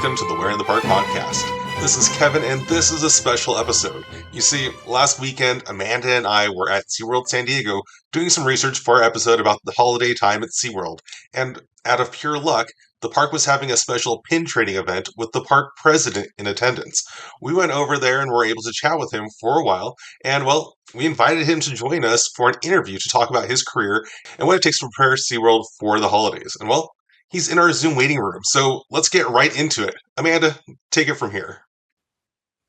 welcome to the Where in the Park podcast. This is Kevin, and this is a special episode. You see, last weekend, Amanda and I were at SeaWorld San Diego doing some research for our episode about the holiday time at SeaWorld, and out of pure luck, the park was having a special pin trading event with the park president in attendance. We went over there and were able to chat with him for a while, and well, we invited him to join us for an interview to talk about his career and what it takes to prepare SeaWorld for the holidays. And well, he's in our Zoom waiting room, so let's get right into it. Amanda, take it from here.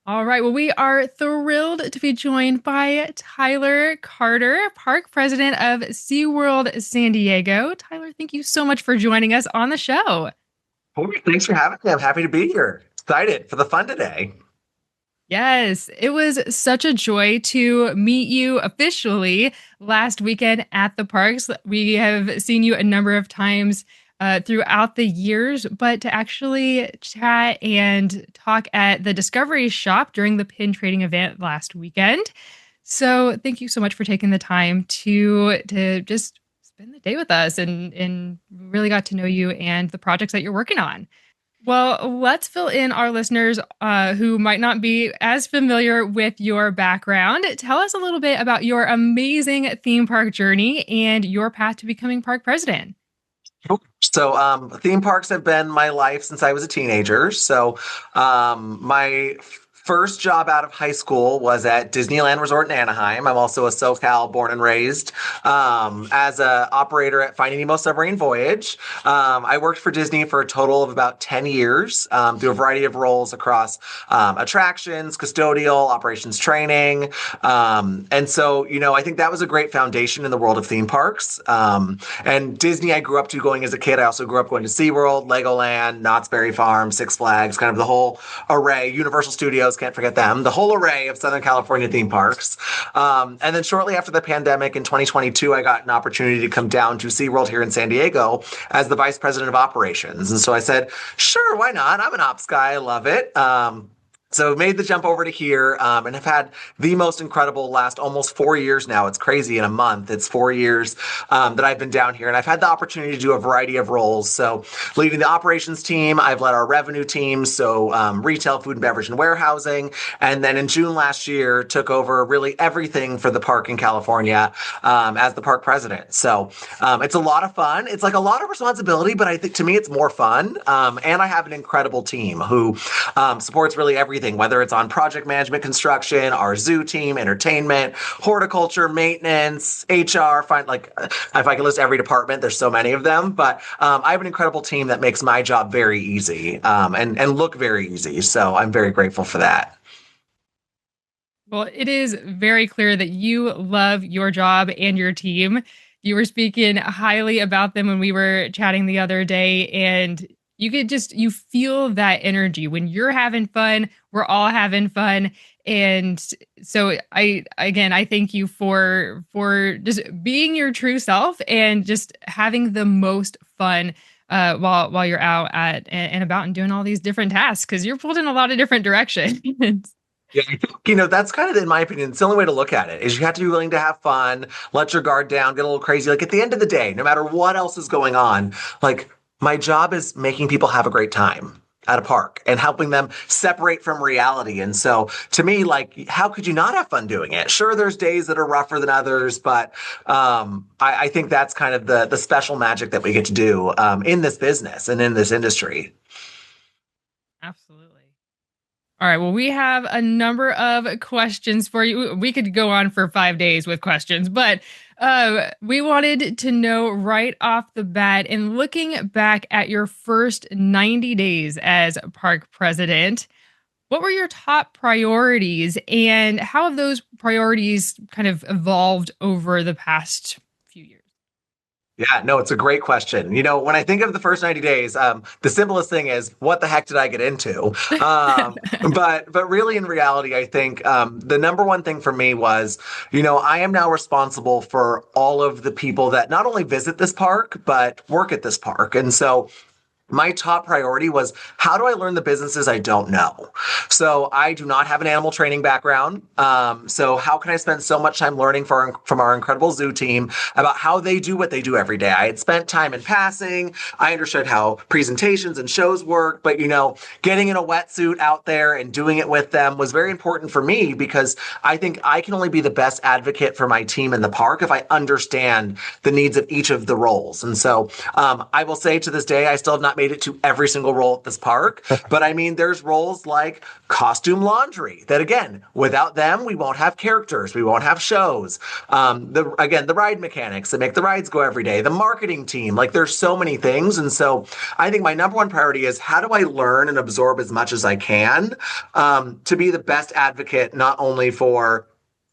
All right. Well, we are thrilled to be joined by Tyler Carter, Park President of SeaWorld San Diego. Tyler, thank you so much for joining us on the show. Thanks for having me. I'm happy to be here. Excited for the fun today. Yes, it was such a joy to meet you officially last weekend at the parks. We have seen you a number of times throughout the years, but to actually chat and talk at the Discovery Shop during the pin trading event last weekend. So thank you so much for taking the time to just spend the day with us and really got to know you and the projects that you're working on. Well, let's fill in our listeners who might not be as familiar with your background. Tell us a little bit about your amazing theme park journey and your path to becoming park president. So theme parks have been my life since I was a teenager. So my first job out of high school was at Disneyland Resort in Anaheim. I'm also a SoCal born and raised as an operator at Finding Nemo Submarine Voyage. I worked for Disney for a total of about 10 years through a variety of roles across attractions, custodial, operations training. And so, I think that was a great foundation in the world of theme parks. And Disney, I grew up to going as a kid. I also grew up going to SeaWorld, Legoland, Knott's Berry Farm, Six Flags, kind of the whole array, Universal Studios, can't forget them, the whole array of Southern California theme parks. And then shortly after the pandemic in 2022, I got an opportunity to come down to SeaWorld here in San Diego as the vice president of operations. And so I said, sure, why not? I'm an ops guy. I love it. So made the jump over to here and have had the most incredible last almost 4 years now. It's crazy in a month. It's 4 years that I've been down here, and I've had the opportunity to do a variety of roles. So leading the operations team, I've led our revenue team, so retail, food and beverage, and warehousing. And then in June last year, took over really everything for the park in California as the park president. So it's a lot of fun. It's like a lot of responsibility, but I think to me it's more fun. And I have an incredible team who supports really everything, whether it's on project management, construction, our zoo team, entertainment, horticulture, maintenance, HR, if I can list every department, there's so many of them, but I have an incredible team that makes my job very easy and look very easy. So I'm very grateful for that. Well, it is very clear that you love your job and your team. You were speaking highly about them when we were chatting the other day, and you feel that energy when you're having fun. We're all having fun. And so I thank you for just being your true self and just having the most fun while you're out and about and doing all these different tasks, because you're pulled in a lot of different directions. Yeah, I think, that's kind of, in my opinion, it's the only way to look at it, is you have to be willing to have fun, let your guard down, get a little crazy. Like at the end of the day, no matter what else is going on, like my job is making people have a great time at a park and helping them separate from reality. And so to me, like, how could you not have fun doing it? Sure, there's days that are rougher than others, but I think that's kind of the special magic that we get to do in this business and in this industry. Absolutely. All right. Well, we have a number of questions for you. We could go on for 5 days with questions, but we wanted to know right off the bat, in looking back at your first 90 days as park president, what were your top priorities and how have those priorities kind of evolved over the past few years? Yeah, no, it's a great question. When I think of the first 90 days, the simplest thing is, what the heck did I get into? But really, in reality, I think the number one thing for me was, I am now responsible for all of the people that not only visit this park, but work at this park. And so my top priority was, how do I learn the businesses I don't know? So I do not have an animal training background. So how can I spend so much time learning from our incredible zoo team about how they do what they do every day? I had spent time in passing. I understood how presentations and shows work, but getting in a wetsuit out there and doing it with them was very important for me, because I think I can only be the best advocate for my team in the park if I understand the needs of each of the roles. And so I will say, to this day, I still have not made it to every single role at this park. But I mean, there's roles like costume laundry that, again, without them, we won't have characters, we won't have shows. The ride mechanics that make the rides go every day, the marketing team, like there's so many things. And so I think my number one priority is, how do I learn and absorb as much as I can to be the best advocate, not only for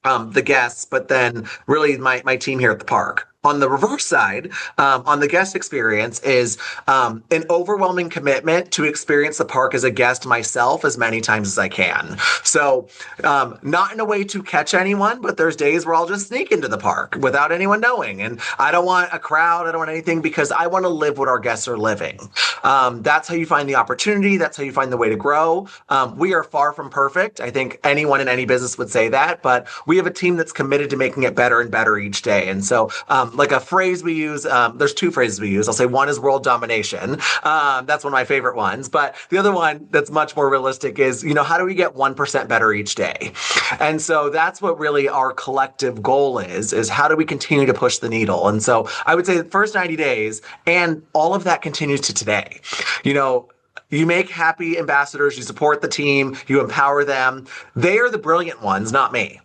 the guests, but then really my team here at the park. On the reverse side, on the guest experience, is an overwhelming commitment to experience the park as a guest myself as many times as I can. So not in a way to catch anyone, but there's days where I'll just sneak into the park without anyone knowing. And I don't want a crowd, I don't want anything, because I want to live what our guests are living. That's how you find the opportunity. That's how you find the way to grow. We are far from perfect. I think anyone in any business would say that, but we have a team that's committed to making it better and better each day. And so like a phrase we use, there's two phrases we use. I'll say one is world domination. That's one of my favorite ones. But the other one that's much more realistic is, how do we get 1% better each day? And so that's what really our collective goal is how do we continue to push the needle? And so I would say the first 90 days, and all of that continues to today. You make happy ambassadors, you support the team, you empower them. They are the brilliant ones, not me.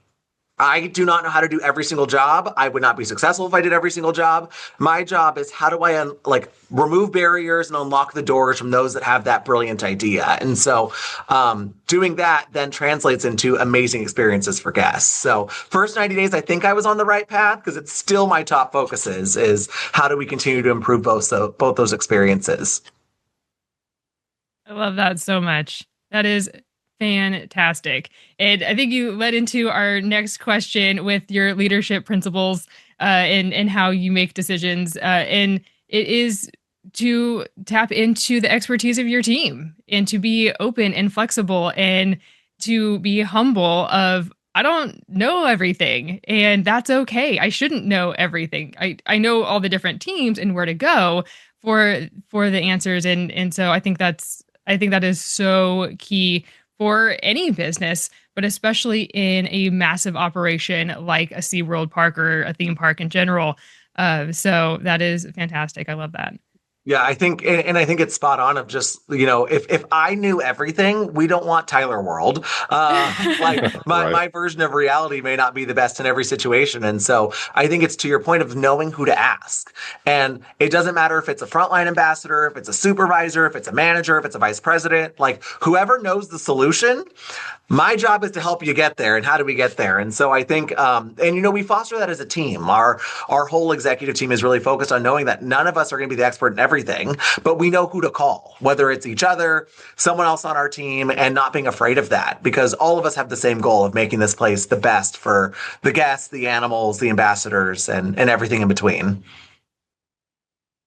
I do not know how to do every single job. I would not be successful if I did every single job. My job is, how do I remove barriers and unlock the doors from those that have that brilliant idea? And so doing that then translates into amazing experiences for guests. So first 90 days, I think I was on the right path, because it's still my top focus is how do we continue to improve both those experiences. I love that so much. That is fantastic. And I think you led into our next question with your leadership principles and how you make decisions. And it is to tap into the expertise of your team, and to be open and flexible, and to be humble of, I don't know everything, and that's okay. I shouldn't know everything. I know all the different teams and where to go for the answers. And so I think that is so key for any business, but especially in a massive operation like a SeaWorld park or a theme park in general. So that is fantastic. I love that. Yeah, I think it's spot on of just, if I knew everything, we don't want Tyler World. My version of reality may not be the best in every situation. And so I think it's to your point of knowing who to ask. And it doesn't matter if it's a frontline ambassador, if it's a supervisor, if it's a manager, if it's a vice president, like whoever knows the solution. My job is to help you get there. And how do we get there? And so I think, we foster that as a team. Our whole executive team is really focused on knowing that none of us are going to be the expert in everything, but we know who to call, whether it's each other, someone else on our team, and not being afraid of that, because all of us have the same goal of making this place the best for the guests, the animals, the ambassadors, and everything in between.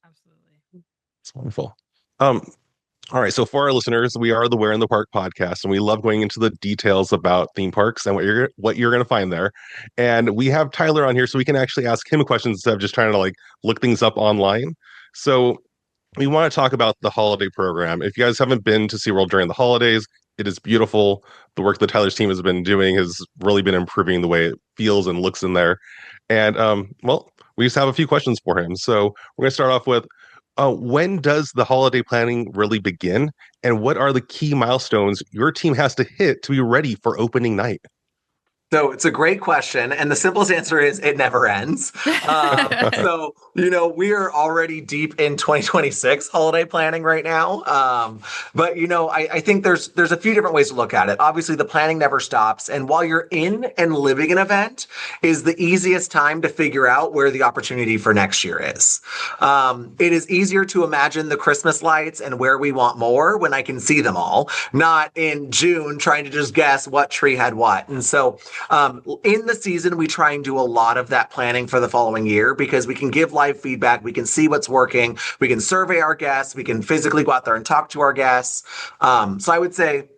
Absolutely. It's wonderful. All right, so for our listeners, we are the Where in the Park podcast, and we love going into the details about theme parks and what you're going to find there. And we have Tyler on here, so we can actually ask him questions instead of just trying to look things up online. So we want to talk about the holiday program. If you guys haven't been to SeaWorld during the holidays, it is beautiful. The work that Tyler's team has been doing has really been improving the way it feels and looks in there. And we just have a few questions for him. So we're going to start off with, when does the holiday planning really begin? And what are the key milestones your team has to hit to be ready for opening night? So it's a great question. And the simplest answer is it never ends. We are already deep in 2026 holiday planning right now. But I think there's a few different ways to look at it. Obviously, the planning never stops. And while you're in and living an event is the easiest time to figure out where the opportunity for next year is. It is easier to imagine the Christmas lights and where we want more when I can see them all, not in June trying to just guess what tree had what. And so In the season, we try and do a lot of that planning for the following year because we can give live feedback. We can see what's working. We can survey our guests. We can physically go out there and talk to our guests. So I would say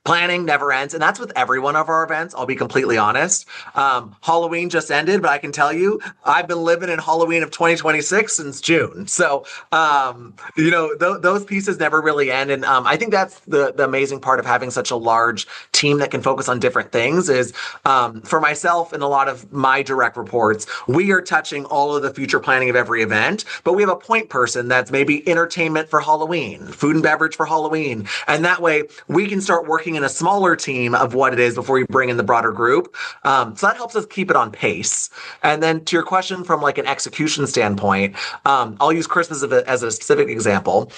planning never ends, and that's with every one of our events. I'll be completely honest. Halloween just ended, but I can tell you, I've been living in Halloween of 2026 since June. So, those pieces never really end, and I think that's the amazing part of having such a large team that can focus on different things. Is for myself and a lot of my direct reports, we are touching all of the future planning of every event, but we have a point person that's maybe entertainment for Halloween, food and beverage for Halloween, and that way we can start working in a smaller team of what it is before you bring in the broader group. So that helps us keep it on pace. And then to your question from like an execution standpoint, I'll use Christmas as a specific example.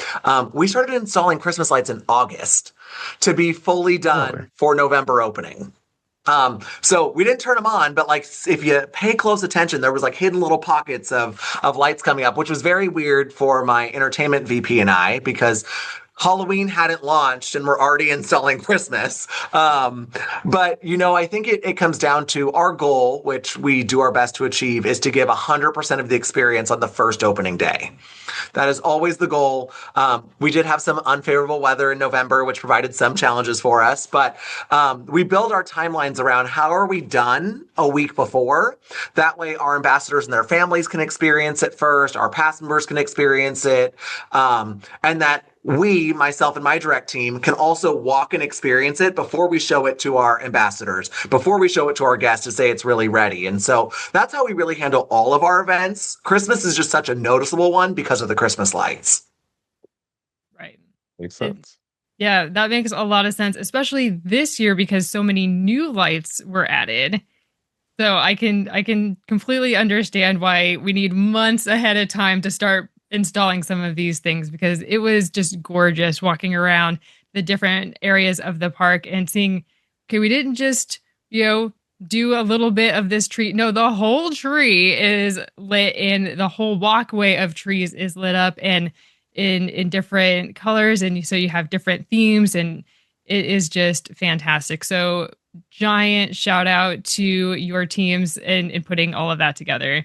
We started installing Christmas lights in August to be fully done for November opening. So we didn't turn them on, but like if you pay close attention, there was like hidden little pockets of lights coming up, which was very weird for my entertainment VP and I, because Halloween hadn't launched and we're already installing Christmas. But, I think it comes down to our goal, which we do our best to achieve, is to give 100% of the experience on the first opening day. That is always the goal. We did have some unfavorable weather in November, which provided some challenges for us, but we build our timelines around how are we done a week before. That way our ambassadors and their families can experience it first, our past members can experience it, and that we, myself and my direct team, can also walk and experience it before we show it to our ambassadors, before we show it to our guests to say it's really ready. And so that's how we really handle all of our events. Christmas is just such a noticeable one because of the Christmas lights. Right. Makes sense. Yeah, that makes a lot of sense, especially this year because so many new lights were added. So I can completely understand why we need months ahead of time to start installing some of these things, because it was just gorgeous walking around the different areas of the park and seeing, okay, we didn't just, do a little bit of this tree. No, the whole tree is lit and the whole walkway of trees is lit up and in different colors. And so you have different themes and it is just fantastic. So giant shout out to your teams in putting all of that together.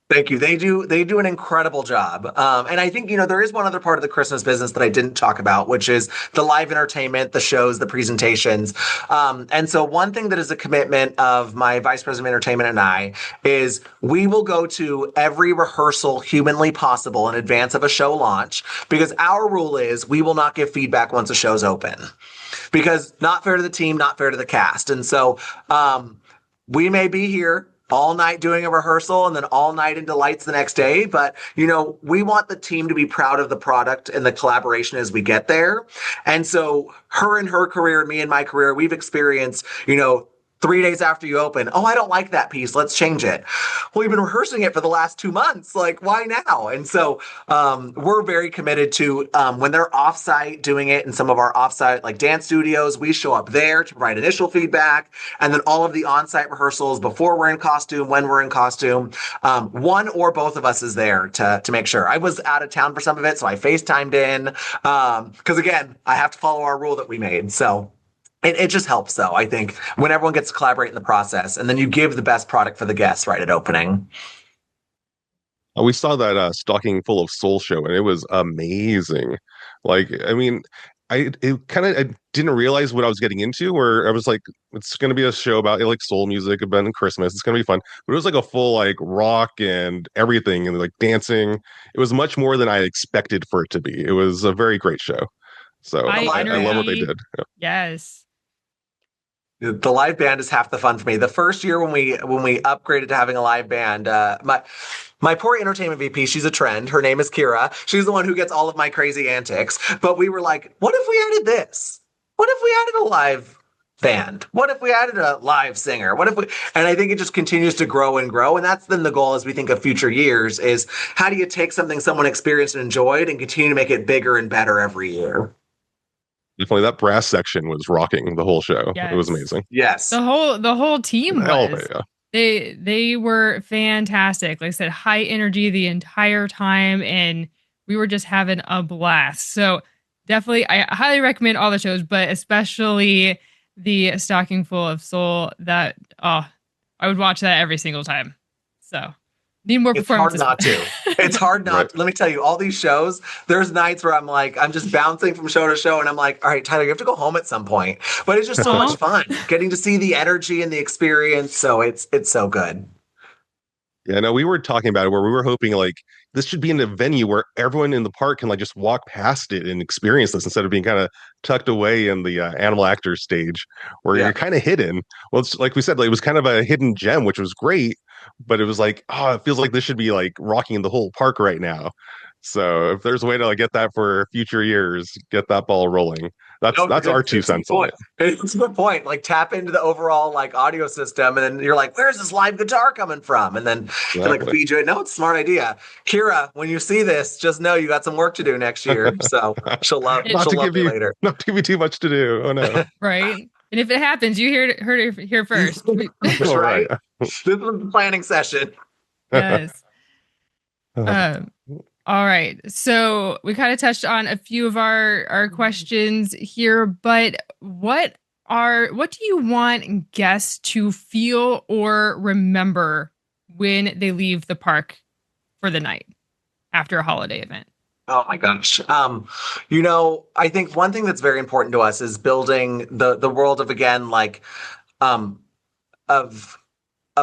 Thank you. They do an incredible job. And I think, there is one other part of the Christmas business that I didn't talk about, which is the live entertainment, the shows, the presentations. And so one thing that is a commitment of my vice president of entertainment and I is we will go to every rehearsal humanly possible in advance of a show launch, because our rule is we will not give feedback once a show's open, because not fair to the team, not fair to the cast. And so we may be here all night doing a rehearsal and then all night into lights the next day. But, we want the team to be proud of the product and the collaboration as we get there. And so her and her career and me and my career, we've experienced, 3 days after you open, oh, I don't like that piece, let's change it. Well, we've been rehearsing it for the last 2 months. Like, why now? And so we're very committed to when they're offsite doing it in some of our offsite like dance studios, we show up there to provide initial feedback. And then all of the on-site rehearsals before we're in costume, when we're in costume, one or both of us is there to make sure. I was out of town for some of it, so I FaceTimed in because, again, I have to follow our rule that we made. So it just helps, though, I think, when everyone gets to collaborate in the process, and then you give the best product for the guests right at opening. We saw that Stocking Full of Soul show, and it was amazing. Like, I mean, I didn't realize what I was getting into, where I was like, it's going to be a show about like soul music, about Christmas. It's going to be fun. But it was like a full like rock and everything and like dancing. It was much more than I expected for it to be. It was a very great show. So I love what they did. Yeah. Yes. The live band is half the fun for me. The first year when we upgraded to having a live band, my poor entertainment VP, she's a trend. Her name is Kira. She's the one who gets all of my crazy antics. But we were like, what if we added this? What if we added a live band? What if we added a live singer? And I think it just continues to grow and grow. And that's then the goal as we think of future years is how do you take something someone experienced and enjoyed and continue to make it bigger and better every year? Definitely, that brass section was rocking the whole show. Yes. It was amazing. Yes, the whole team was. Yeah. They were fantastic. Like I said, high energy the entire time, and we were just having a blast. So definitely, I highly recommend all the shows, but especially the stocking full of soul that I would watch that every single time. So need more It's hard performances. not to. It's hard Right. not to. Let me tell you, all these shows, there's nights where I'm like, I'm just bouncing from show to show, and I'm like, all right, Tyler, you have to go home at some point. But it's just so much Aw. fun getting to see the energy and the experience. So it's so good. Yeah, no, we were talking about it where we were hoping like this should be in a venue where everyone in the park can like just walk past it and experience this instead of being kind of tucked away in the animal actors stage where Yeah. you're kind of hidden. Well, it's like we said, like, it was kind of a hidden gem, which was great, but it was like, oh, it feels like this should be like rocking the whole park right now. So if there's a way to like, get that for future years, get that ball rolling. That's No, that's our two it's a good cents on point. it. It's a good point. Like tap into the overall like audio system, and then you're like, "Where's this live guitar coming from?" And then you like Exactly. feed you it. No, it's a smart idea. Kira, when you see this, just know you got some work to do next year. So she'll love It- not she'll to love give me you later. not to give you too much to do. Oh no. right. And if it happens, you heard it here first. That's All right. right. This is the planning session. Yes. Um, all right. So we kind of touched on a few of our questions here, but what do you want guests to feel or remember when they leave the park for the night after a holiday event? Oh my gosh. I think one thing that's very important to us is building the world of again like um of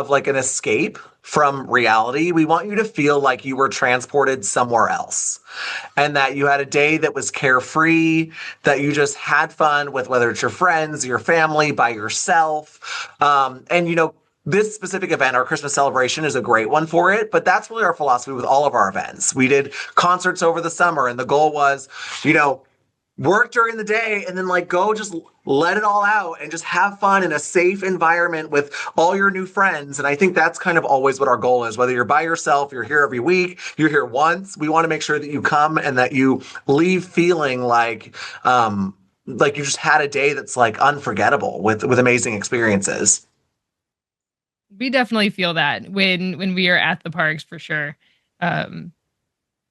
like an escape from reality. We want you to feel like you were transported somewhere else and that you had a day that was carefree, that you just had fun with whether it's your friends, your family, by yourself. This specific event, our Christmas celebration, is a great one for it, but that's really our philosophy with all of our events. We did concerts over the summer, and the goal was, work during the day and then like go just let it all out and just have fun in a safe environment with all your new friends. And I think that's kind of always what our goal is. Whether you're by yourself, you're here every week, you're here once, we want to make sure that you come and that you leave feeling like you just had a day that's like unforgettable with amazing experiences. We definitely feel that when we are at the parks for sure.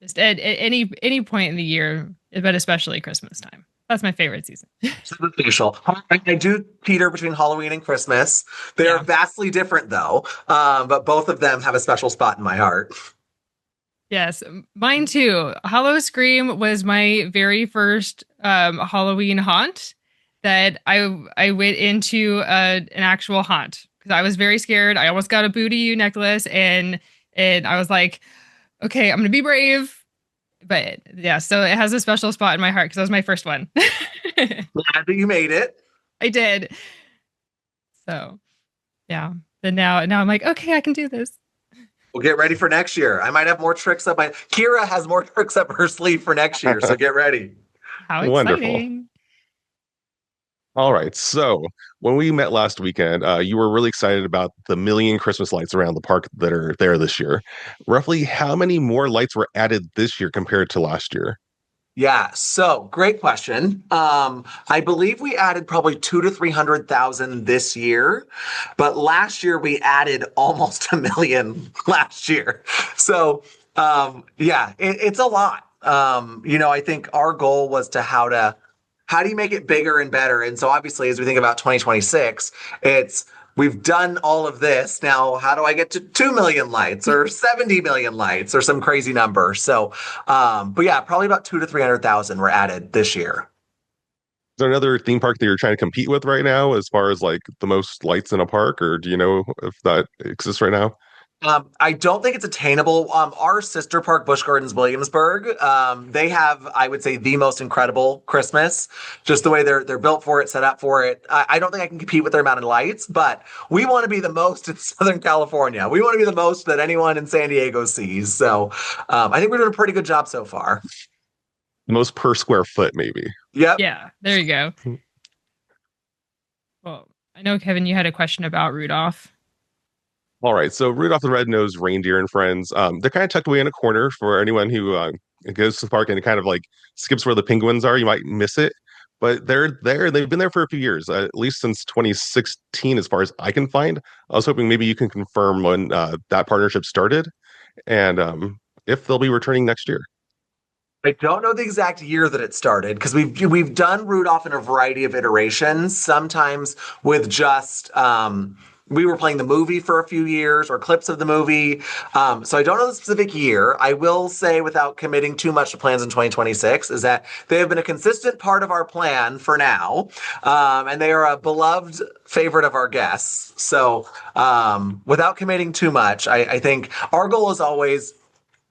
Just at any point in the year, but especially Christmas time. That's my favorite season. Super facial. I do teeter between Halloween and Christmas. They are Yeah. vastly different though, but both of them have a special spot in my heart. Yes, mine too. Hollow Scream was my very first Halloween haunt that I went into an actual haunt because I was very scared. I almost got a booty necklace and I was like, okay, I'm gonna be brave. But yeah, so it has a special spot in my heart because that was my first one. Glad that you made it. I did. So yeah. But now I'm like, okay, I can do this. We'll get ready for next year. I might have more tricks up my. Kira has more tricks up her sleeve for next year, so get ready. How Wonderful. exciting. All right. So when we met last weekend, you were really excited about the million Christmas lights around the park that are there this year. Roughly how many more lights were added this year compared to last year? Yeah, so great question. I believe we added probably 200 to 300,000 this year, but last year we added almost a million last year. So yeah, it's a lot. I think our goal was to how do you make it bigger and better? And so obviously, as we think about 2026, we've done all of this. Now, how do I get to 2 million lights or 70 million lights or some crazy number? So, but yeah, probably about 200 to 300,000 were added this year. Is there another theme park that you're trying to compete with right now as far as like the most lights in a park, or do you know if that exists right now? I don't think it's attainable. Our sister park, Busch Gardens Williamsburg, they have, I would say, the most incredible Christmas. Just the way they're built for it, set up for it. I don't think I can compete with their amount of lights, but we want to be the most in Southern California. We want to be the most that anyone in San Diego sees. So I think we're doing a pretty good job so far. Most per square foot, maybe. Yep. Yeah, there you go. Well, I know, Kevin, you had a question about Rudolph. All right, so Rudolph the Red-Nosed Reindeer and Friends, they're kind of tucked away in a corner for anyone who goes to the park and kind of like skips where the penguins are. You might miss it, but they're there. They've been there for a few years, at least since 2016, as far as I can find. I was hoping maybe you can confirm when that partnership started and if they'll be returning next year. I don't know the exact year that it started because we've done Rudolph in a variety of iterations. Sometimes with just we were playing the movie for a few years or clips of the movie. So I don't know the specific year. I will say, without committing too much to plans in 2026, is that they have been a consistent part of our plan for now, and they are a beloved favorite of our guests. So without committing too much, I think our goal is always,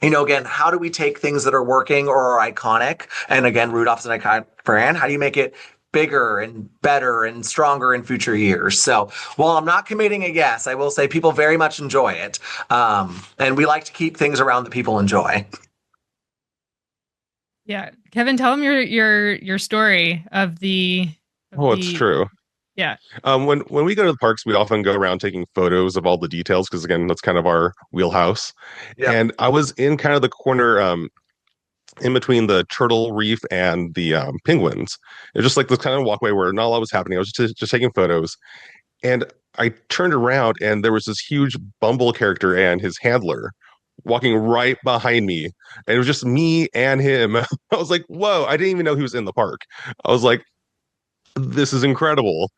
again, how do we take things that are working or are iconic? And again, Rudolph's an iconic brand. How do you make it bigger and better and stronger in future years? So while I'm not committing a yes, I will say people very much enjoy it. And we like to keep things around that people enjoy. Yeah, Kevin, tell them your story of Oh, it's the true. yeah. When we go to the parks, we often go around taking photos of all the details because again, that's kind of our wheelhouse. Yeah. And I was in kind of the corner in between the turtle reef and the penguins. It was just like this kind of walkway where not a lot was happening. I was just taking photos, and I turned around and there was this huge Bumble character and his handler walking right behind me, and it was just me and him. I was like, "Whoa!" I didn't even know he was in the park. I was like, "This is incredible."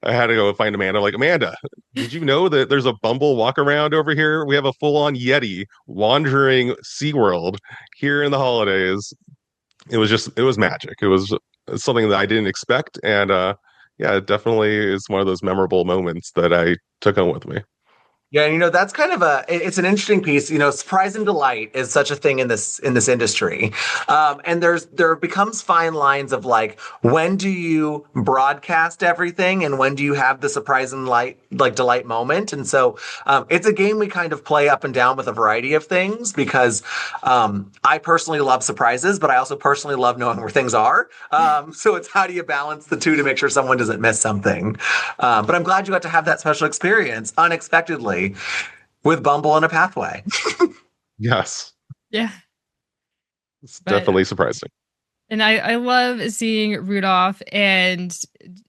I had to go find Amanda. I'm like, Amanda, did you know that there's a Bumble walk around over here? We have a full on Yeti wandering SeaWorld here in the holidays. It was magic. It was something that I didn't expect. And yeah, it definitely is one of those memorable moments that I took home with me. Yeah, that's kind of it's an interesting piece. Surprise and delight is such a thing in this industry. And there becomes fine lines of like, when do you broadcast everything and when do you have the surprise and delight moment? And so it's a game we kind of play up and down with a variety of things because I personally love surprises, but I also personally love knowing where things are. So it's how do you balance the two to make sure someone doesn't miss something? But I'm glad you got to have that special experience unexpectedly with Bumble and a Pathway. Yes, Yeah. it's But definitely surprising. and I love seeing Rudolph and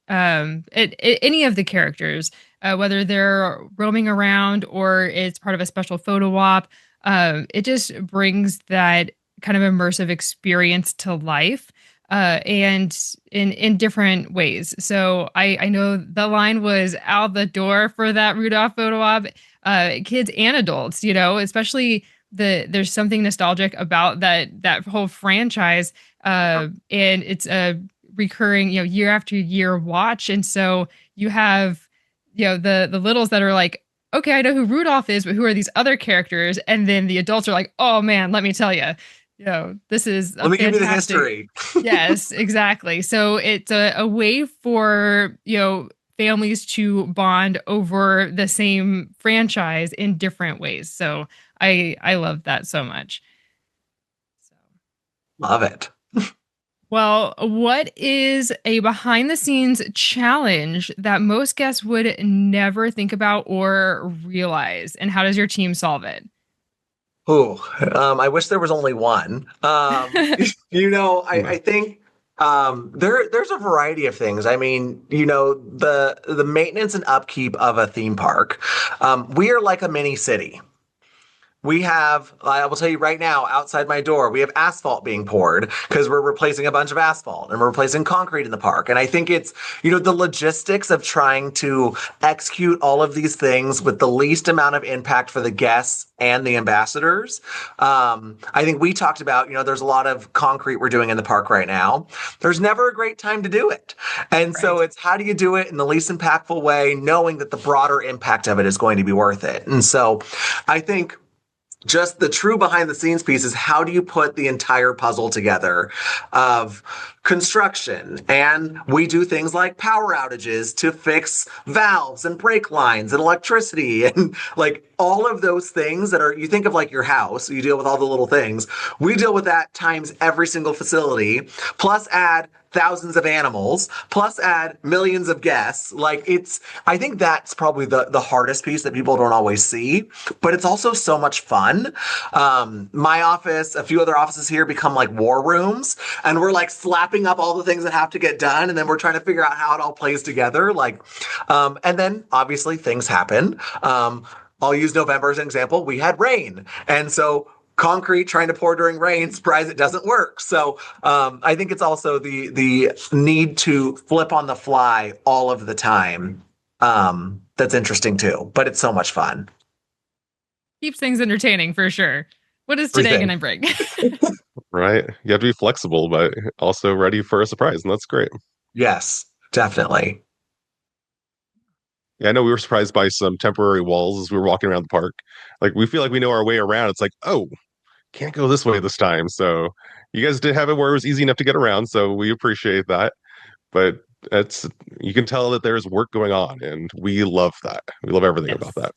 any of the characters, whether they're roaming around or it's part of a special photo op. It just brings that kind of immersive experience to life, and in different ways. So I know the line was out the door for that Rudolph photo op, kids and adults. Especially there's something nostalgic about that whole franchise, and it's a recurring, year after year watch. And so you have, the littles that are like, okay, I know who Rudolph is, but who are these other characters? And then the adults are like, oh man, let me tell you, this is a Let me give you the fantastic. history. Yes, exactly. So it's a way for, families to bond over the same franchise in different ways. So I love that so much. So. Love it. Well, what is a behind the scenes challenge that most guests would never think about or realize? And how does your team solve it? Ooh, I wish there was only one. I think there's a variety of things. I mean, the maintenance and upkeep of a theme park. We are like a mini city. I will tell you right now, outside my door, we have asphalt being poured because we're replacing a bunch of asphalt and we're replacing concrete in the park. And I think it's, the logistics of trying to execute all of these things with the least amount of impact for the guests and the ambassadors. I think we talked about, there's a lot of concrete we're doing in the park right now. There's never a great time to do it. And so Right. it's how do you do it in the least impactful way, knowing that the broader impact of it is going to be worth it. And so I think just the true behind the scenes piece is how do you put the entire puzzle together of construction. And we do things like power outages to fix valves and brake lines and electricity and like all of those things that are, you think of like your house, you deal with all the little things. We deal with that times every single facility, plus add thousands of animals, plus add millions of guests. I think that's probably the hardest piece that people don't always see, but it's also so much fun. My office, a few other offices here become like war rooms, and we're like slapping up all the things that have to get done, and then we're trying to figure out how it all plays together. And then obviously things happen. I'll use November as an example. We had rain. And so concrete trying to pour during rain, surprise, it doesn't work. So I think it's also the need to flip on the fly all of the time. That's interesting too, but it's so much fun. Keeps things entertaining for sure. What is today going Everything. to bring? Right? You have to be flexible, but also ready for a surprise, and that's great. Yes, definitely. Yeah, I know we were surprised by some temporary walls as we were walking around the park. Like we feel like we know our way around. It's like, oh, can't go this way this time. So you guys did have it where it was easy enough to get around, so we appreciate that. But it's you can tell that there's work going on, and we love that. We love everything about Yes. that.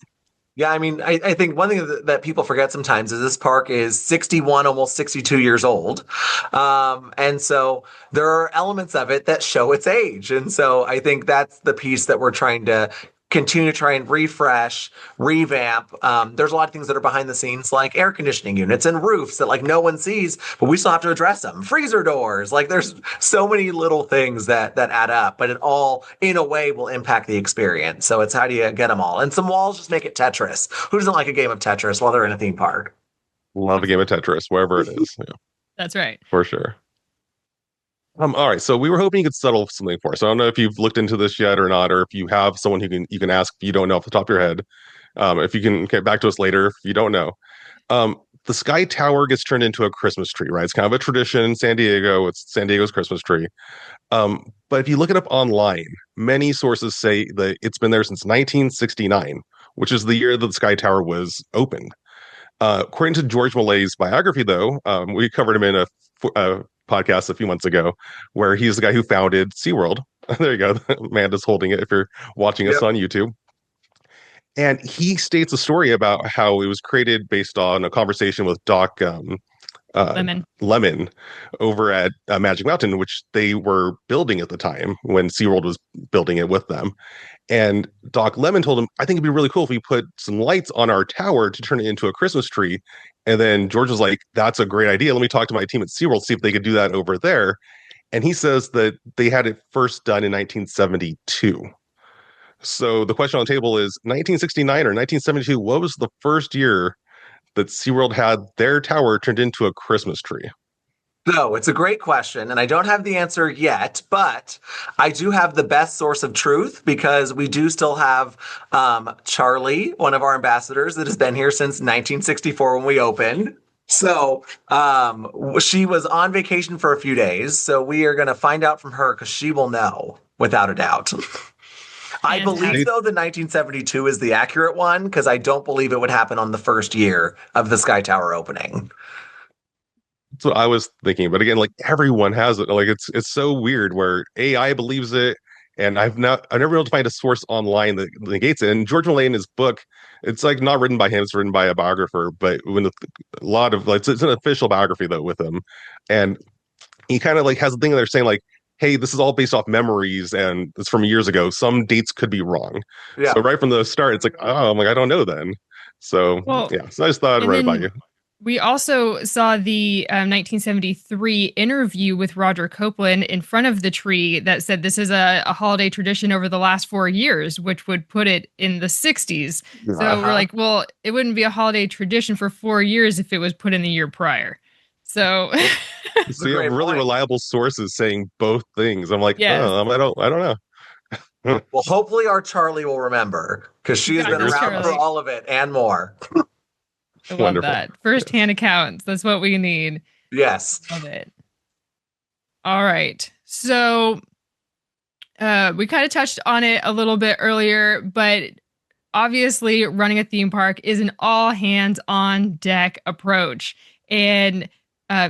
Yeah, I mean, I think one thing that people forget sometimes is this park is 61, almost 62 years old. And so there are elements of it that show its age. And so I think that's the piece that we're trying to continue to try and refresh, revamp. There's a lot of things that are behind the scenes, like air conditioning units and roofs that like no one sees, but we still have to address them. Freezer doors, like there's so many little things that add up, but it all in a way will impact the experience. So it's how do you get them all? And some walls just make it Tetris. Who doesn't like a game of Tetris while they're in a theme park? Love a game of Tetris, wherever it is. Yeah, That's right. for sure. All right. So we were hoping you could settle something for us. I don't know if you've looked into this yet or not, or if you have someone who can you can ask if you don't know off the top of your head. If you can get back to us later if you don't know. The Sky Tower gets turned into a Christmas tree, right? It's kind of a tradition in San Diego. It's San Diego's Christmas tree. But if you look it up online, many sources say that it's been there since 1969, which is the year that the Sky Tower was opened. According to George Malay's biography, though, we covered him in a podcast a few months ago, where he's the guy who founded SeaWorld. There you go. Amanda's holding it if you're watching us Yep. on YouTube. And he states a story about how it was created based on a conversation with Doc Lemon. Lemon over at Magic Mountain, which they were building at the time when SeaWorld was building it with them. And Doc Lemon told him, I think it'd be really cool if we put some lights on our tower to turn it into a Christmas tree. And then George was like, that's a great idea. Let me talk to my team at SeaWorld, see if they could do that over there. And he says that they had it first done in 1972. So the question on the table is 1969 or 1972, what was the first year that SeaWorld had their tower turned into a Christmas tree? So it's a great question, and I don't have the answer yet, but I do have the best source of truth because we do still have Charlie, one of our ambassadors that has been here since 1964 when we opened. So she was on vacation for a few days, so we are going to find out from her because she will know without a doubt. I believe, though, the 1972 is the accurate one because I don't believe it would happen on the first year of the Sky Tower opening. That's what I was thinking. But again, like everyone has it. Like it's so weird where AI believes it, and I've never been able to find a source online that negates it. And George Millay in his book, it's like not written by him, it's written by a biographer, but when a lot of like it's an official biography though with him. And he kind of like has a thing there saying like, hey, this is all based off memories and it's from years ago. Some dates could be wrong. Yeah. So right from the start, it's like, oh, I'm like, I don't know then. So Well, yeah, so I just thought I'd run it by you. We also saw the 1973 interview with Roger Copeland in front of the tree that said this is a holiday tradition over the last 4 years, which would put it in the 60s. So we're like, well, it wouldn't be a holiday tradition for 4 years if it was put in the year prior. So, So you have really reliable sources saying both things. I'm like, Yes. oh, I don't know. Well, hopefully our Charlie will remember because she has been Fingers around crossed. for all of it and more. I love Wonderful. that. First-hand accounts. That's what we need. Yes. Love it. All right. So we kind of touched on it a little bit earlier, but obviously running a theme park is an all hands on deck approach and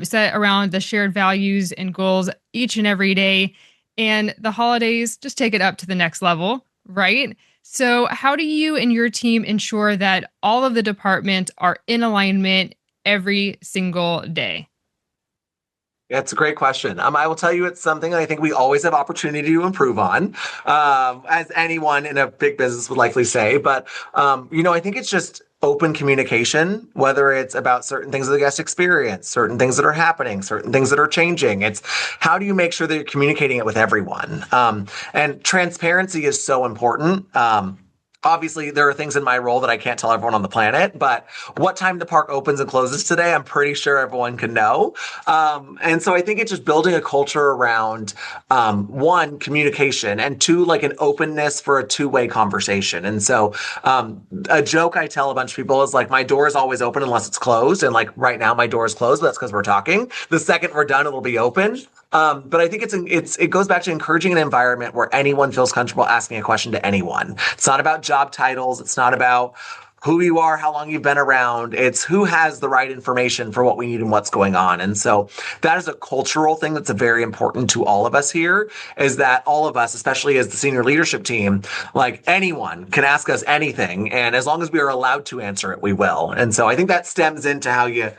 set around the shared values and goals each and every day. And the holidays just take it up to the next level, right? So how do you and your team ensure that all of the departments are in alignment every single day? Yeah, it's a great question. I will tell you it's something that I think we always have opportunity to improve on, as anyone in a big business would likely say. But, I think it's just open communication, whether it's about certain things of the guest experience, certain things that are happening, certain things that are changing. It's how do you make sure that you're communicating it with everyone? And transparency is so important. Obviously, there are things in my role that I can't tell everyone on the planet, but what time the park opens and closes today, I'm pretty sure everyone can know. And so I think it's just building a culture around one, communication, and two, like an openness for a two-way conversation. And so a joke I tell a bunch of people is like, my door is always open unless it's closed. And like right now, my door is closed, but that's because we're talking. The second we're done, it'll be open. But I think it goes back to encouraging an environment where anyone feels comfortable asking a question to anyone. It's not about job titles. It's not about who you are, how long you've been around. It's who has the right information for what we need and what's going on. And so that is a cultural thing that's very important to all of us here, is that all of us, especially as the senior leadership team, like anyone can ask us anything. And as long as we are allowed to answer it, we will. And so I think that stems into how you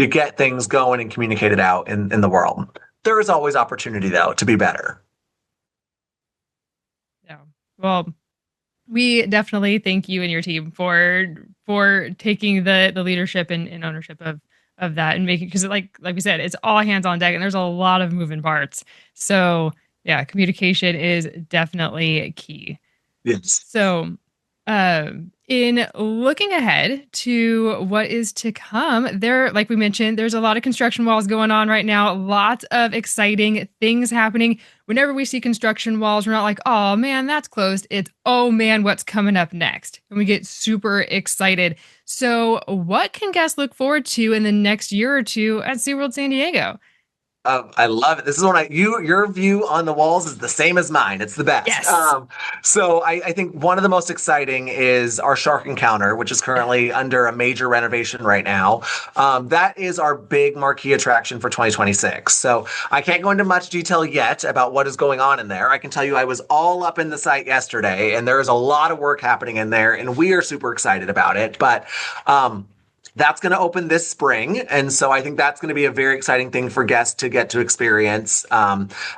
get things going and communicate it out in the world. There is always opportunity, though, to be better. Yeah. Well, we definitely thank you and your team for taking the leadership and ownership of that and making, because like we said, it's all hands on deck and there's a lot of moving parts. So yeah, communication is definitely key. Yes. So, in looking ahead to what is to come, there, like we mentioned, there's a lot of construction walls going on right now. Lots of exciting things happening. Whenever we see construction walls, we're not like, oh man, that's closed. It's, oh man, what's coming up next? And we get super excited. So, what can guests look forward to in the next year or two at SeaWorld San Diego? I love it. This is when your view on the walls is the same as mine. It's the best. Yes. So I think one of the most exciting is our shark encounter, which is currently under a major renovation right now. That is our big marquee attraction for 2026. So I can't go into much detail yet about what is going on in there. I can tell you I was all up in the site yesterday, and there is a lot of work happening in there, and we are super excited about it. But that's going to open this spring. And so I think that's going to be a very exciting thing for guests to get to experience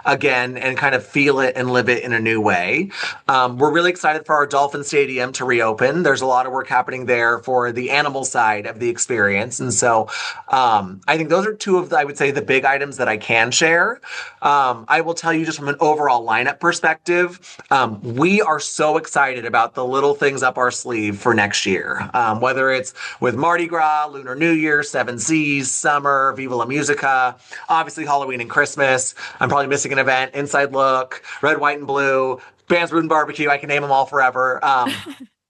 again and kind of feel it and live it in a new way. We're really excited for our Dolphin Stadium to reopen. There's a lot of work happening there for the animal side of the experience. And so I think those are two of, I would say, the big items that I can share. I will tell you just from an overall lineup perspective, we are so excited about the little things up our sleeve for next year, whether it's with Mardi Gras, Lunar New Year, Seven Seas, Summer, Viva La Musica, obviously Halloween and Christmas. I'm probably missing an event, Inside Look, Red, White, and Blue, Bands, Food, and Barbecue. I can name them all forever.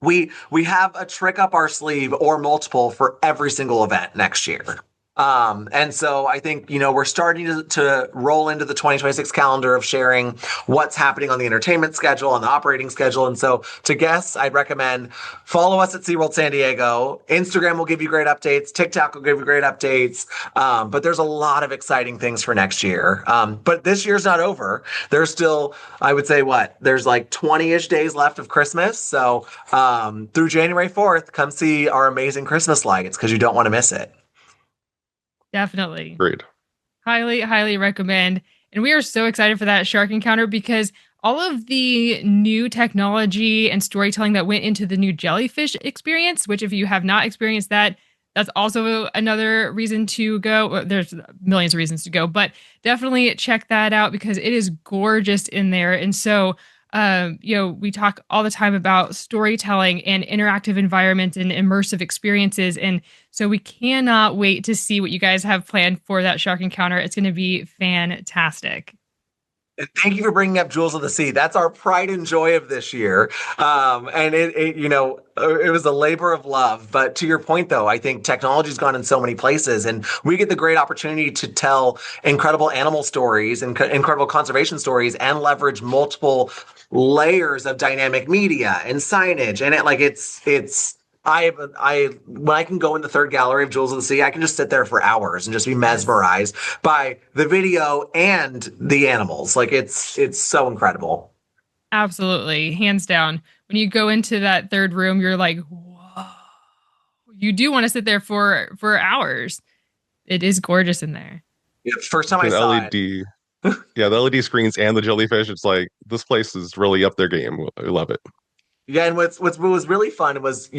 We have a trick up our sleeve or multiple for every single event next year. And so I think, we're starting to roll into the 2026 calendar of sharing what's happening on the entertainment schedule, on the operating schedule. And so to guests, I'd recommend follow us at SeaWorld San Diego. Instagram will give you great updates. TikTok will give you great updates. But there's a lot of exciting things for next year. But this year's not over. There's still, I would say there's like 20-ish days left of Christmas. So, through January 4th, come see our amazing Christmas lights because you don't want to miss it. Definitely. Great. Highly, highly recommend. And we are so excited for that shark encounter because all of the new technology and storytelling that went into the new jellyfish experience, which if you have not experienced that, that's also another reason to go. Well, there's millions of reasons to go, but definitely check that out because it is gorgeous in there. And so, we talk all the time about storytelling and interactive environments and immersive experiences. And so we cannot wait to see what you guys have planned for that shark encounter. It's going to be fantastic. Thank you for bringing up Jewels of the Sea. That's our pride and joy of this year. And it was a labor of love. But to your point, though, I think technology's gone in so many places, and we get the great opportunity to tell incredible animal stories and incredible conservation stories, and leverage multiple layers of dynamic media and signage. And when I can go in the third gallery of Jewels of the Sea, I can just sit there for hours and just be mesmerized by the video and the animals. Like it's so incredible. Absolutely. Hands down. When you go into that third room, you're like, whoa. You do want to sit there for hours. It is gorgeous in there. Yeah, first time I The saw LED, yeah, the LED screens and the jellyfish. It's like this place is really up their game. I love it. Yeah, and what was really fun was,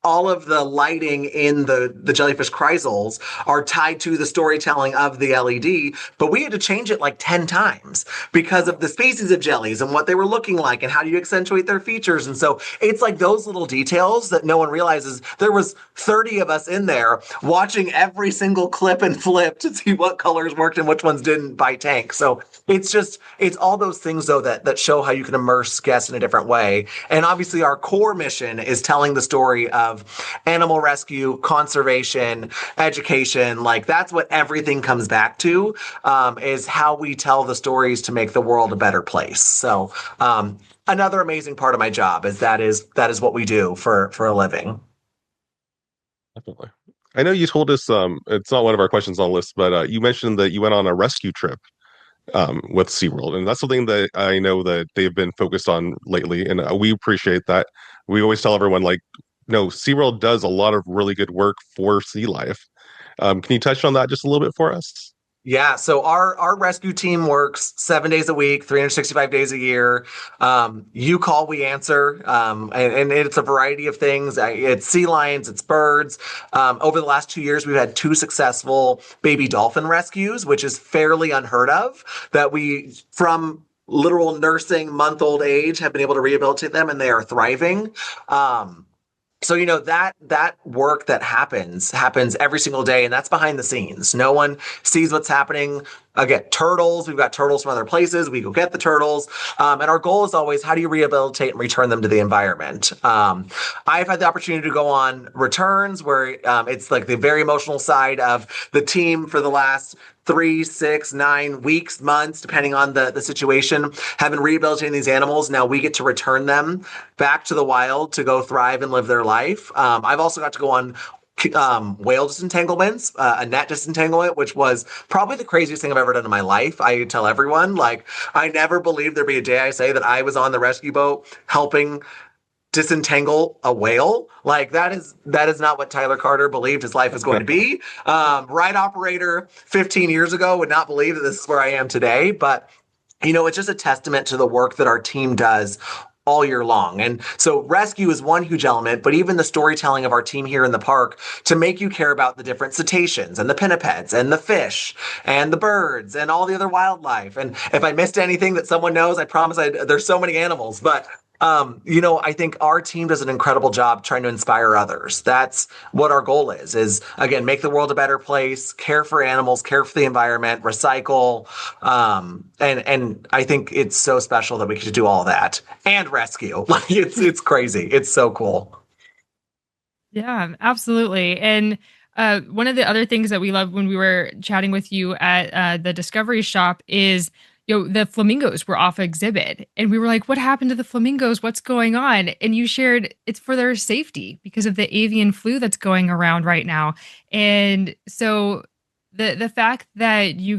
all of the lighting in the jellyfish chrysals are tied to the storytelling of the LED, but we had to change it like 10 times because of the species of jellies and what they were looking like and how do you accentuate their features. And so it's like those little details that no one realizes. There was 30 of us in there watching every single clip and flip to see what colors worked and which ones didn't by tank. So it's all those things though that show how you can immerse guests in a different way. And obviously our core mission is telling the story of animal rescue, conservation, education. Like that's what everything comes back to, is how we tell the stories to make the world a better place. So another amazing part of my job is that is what we do for a living. Definitely. I know you told us it's not one of our questions on the list, but you mentioned that you went on a rescue trip with SeaWorld, and that's something that I know that they've been focused on lately, and we appreciate that. We always tell everyone like, no, SeaWorld does a lot of really good work for sea life. Can you touch on that just a little bit for us? Yeah, so our rescue team works 7 days a week, 365 days a year. You call, we answer, and it's a variety of things. It's sea lions, it's birds. Over the last 2 years, we've had 2 successful baby dolphin rescues, which is fairly unheard of. That we, from literal nursing month-old age, have been able to rehabilitate them, and they are thriving. So that work that happens every single day, and that's behind the scenes. No one sees what's happening. Again, turtles. We've got turtles from other places. We go get the turtles, and our goal is always how do you rehabilitate and return them to the environment. I've had the opportunity to go on returns where it's like the very emotional side of the team for the last 3, 6, 9 weeks, months, depending on the situation, have been rehabilitating these animals. Now we get to return them back to the wild to go thrive and live their life. I've also got to go on whale disentanglements, a net disentanglement, which was probably the craziest thing I've ever done in my life. I tell everyone, like, I never believed there'd be a day I say that I was on the rescue boat helping disentangle a whale. Like that is not what Tyler Carter believed his life was going to be. Ride operator 15 years ago would not believe that this is where I am today. But it's just a testament to the work that our team does all year long. And so rescue is one huge element, but even the storytelling of our team here in the park to make you care about the different cetaceans and the pinnipeds and the fish and the birds and all the other wildlife. And if I missed anything that someone knows, I promise there's so many animals, but I think our team does an incredible job trying to inspire others. That's what our goal is again, make the world a better place, care for animals, care for the environment, recycle. And I think it's so special that we get to do all that and rescue. Like it's crazy. It's so cool. Yeah, absolutely. And one of the other things that we loved when we were chatting with you at the Discovery Shop is, the flamingos were off exhibit. And we were like, what happened to the flamingos? What's going on? And you shared it's for their safety because of the avian flu that's going around right now. And so the fact that you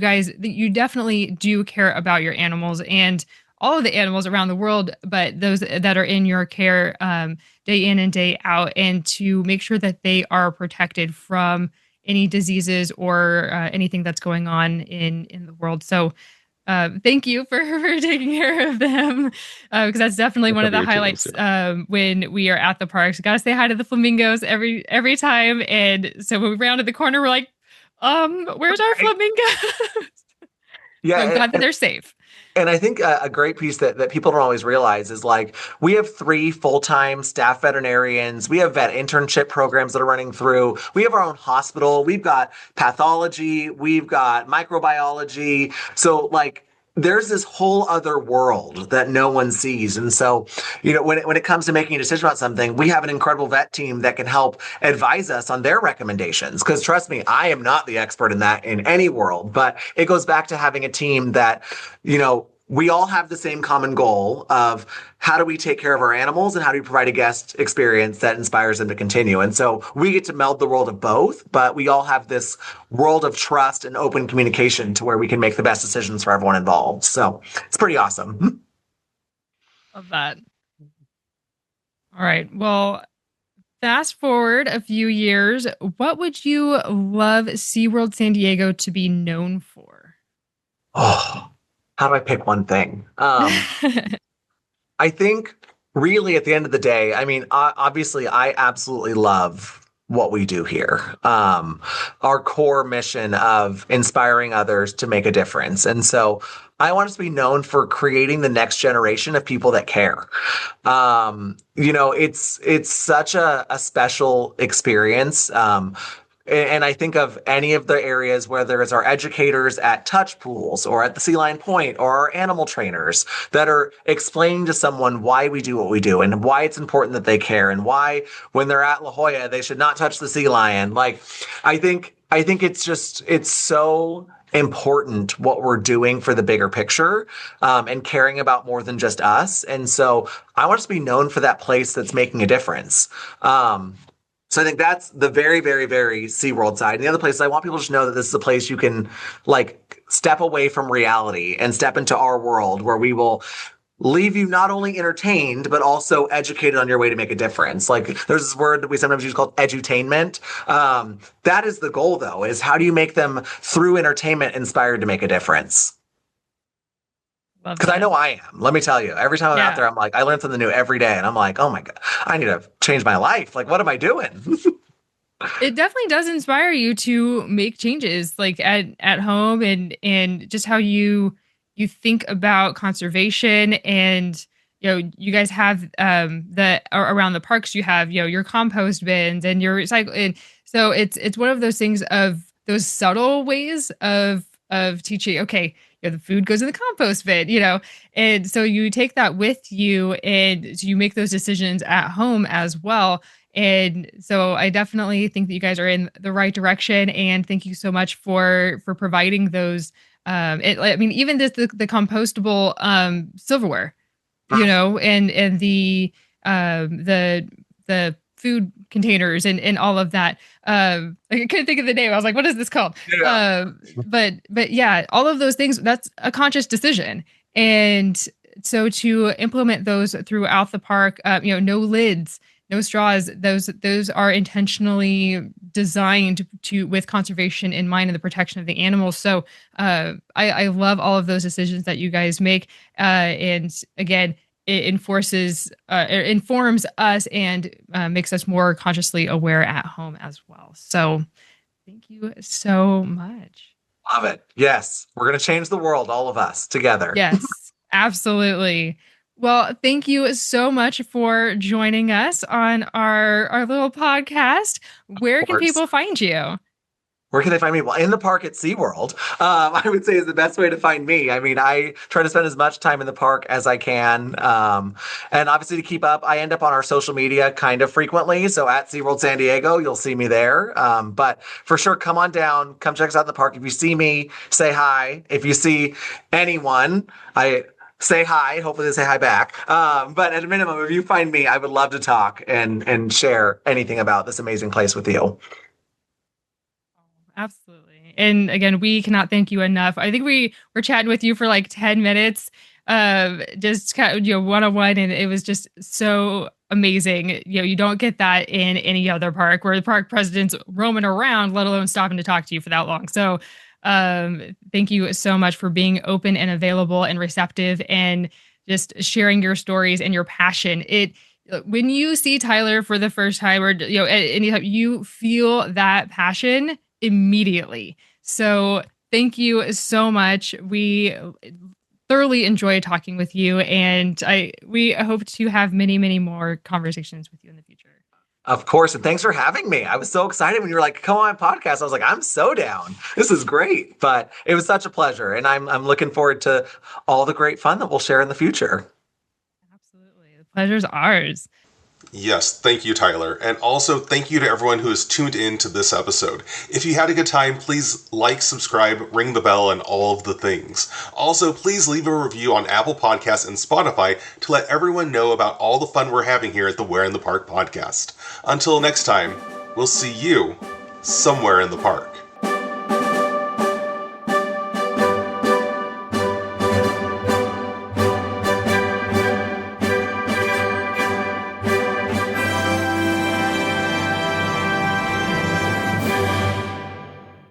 definitely do care about your animals and all of the animals around the world, but those that are in your care day in and day out, and to make sure that they are protected from any diseases or anything that's going on in the world. So thank you for taking care of them, because that's definitely one of the highlights when we are at the parks. Got to say hi to the flamingos every time. And so when we rounded the corner, we're like, where's our flamingos? Yeah, so I'm glad that they're safe. And I think a great piece that people don't always realize is like we have 3 full-time staff veterinarians. We have vet internship programs that are running through. We have our own hospital. We've got pathology. We've got microbiology. So like there's this whole other world that no one sees. And so, when it comes to making a decision about something, we have an incredible vet team that can help advise us on their recommendations. Because trust me, I am not the expert in that in any world, but it goes back to having a team that, we all have the same common goal of how do we take care of our animals and how do we provide a guest experience that inspires them to continue. And so we get to meld the world of both, but we all have this world of trust and open communication to where we can make the best decisions for everyone involved. So it's pretty awesome. Love that. All right. Well, fast forward a few years, what would you love SeaWorld San Diego to be known for? Oh, how do I pick one thing? I think really, at the end of the day, I mean, obviously, I absolutely love what we do here. Our core mission of inspiring others to make a difference. And so I want us to be known for creating the next generation of people that care. It's such a special experience. And I think of any of the areas, whether it's our educators at touch pools or at the Sea Lion Point or our animal trainers that are explaining to someone why we do what we do and why it's important that they care and why when they're at La Jolla, they should not touch the sea lion. Like, I think it's so important what we're doing for the bigger picture, and caring about more than just us. And so I want us to be known for that place that's making a difference. So I think that's the very, very, very SeaWorld side. And the other place, I want people to know that this is a place you can like step away from reality and step into our world where we will leave you not only entertained, but also educated on your way to make a difference. Like there's this word that we sometimes use called edutainment. That is the goal though, is how do you make them through entertainment inspired to make a difference? Because I know I am. Let me tell you, every time I'm out there, I'm like, I learn something new every day. And I'm like, oh my God, I need to change my life. Like, what am I doing? It definitely does inspire you to make changes like at home and just how you think about conservation. And you guys have the around the parks, you have your compost bins and your recycle, and so it's one of those things, of those subtle ways of teaching. Okay, the food goes in the compost bin, and so you take that with you and you make those decisions at home as well. And so I definitely think that you guys are in the right direction, and thank you so much for providing those. I mean, even the compostable silverware, and the food containers and all of that. I couldn't think of the name. I was like, what is this called? Yeah. But yeah, all of those things, that's a conscious decision. And so to implement those throughout the park, no lids, no straws, those are intentionally designed with conservation in mind and the protection of the animals. So I love all of those decisions that you guys make. And again, it informs us and makes us more consciously aware at home as well. So thank you so much. Love it. Yes. We're going to change the world, all of us together. Yes, absolutely. Well, thank you so much for joining us on our little podcast. Where can people find you? Where can they find me? Well, in the park at SeaWorld, I would say is the best way to find me. I mean, I try to spend as much time in the park as I can. And obviously to keep up, I end up on our social media kind of frequently. So at SeaWorld San Diego, you'll see me there. But for sure, come on down, come check us out in the park. If you see me, say hi. If you see anyone, say hi. Hopefully they say hi back. But at a minimum, if you find me, I would love to talk and share anything about this amazing place with you. Absolutely. And again, we cannot thank you enough. I think we were chatting with you for like 10 minutes, just kind of, one-on-one. And it was just so amazing. You don't get that in any other park where the park president's roaming around, let alone stopping to talk to you for that long. So thank you so much for being open and available and receptive and just sharing your stories and your passion. When you see Tyler for the first time, or anytime, you feel that passion immediately. So thank you so much. We thoroughly enjoy talking with you, and we hope to have many, many more conversations with you in the future. Of course, and thanks for having me. I was so excited when you were like, come on podcast. I was like, I'm so down. This is great. But it was such a pleasure, and I'm looking forward to all the great fun that we'll share in the future. Absolutely. The pleasure's ours. Yes, thank you, Tyler. And also thank you to everyone who has tuned in to this episode. If you had a good time, please like, subscribe, ring the bell, and all of the things. Also, please leave a review on Apple Podcasts and Spotify to let everyone know about all the fun we're having here at the Where in the Park podcast. Until next time, we'll see you somewhere in the park.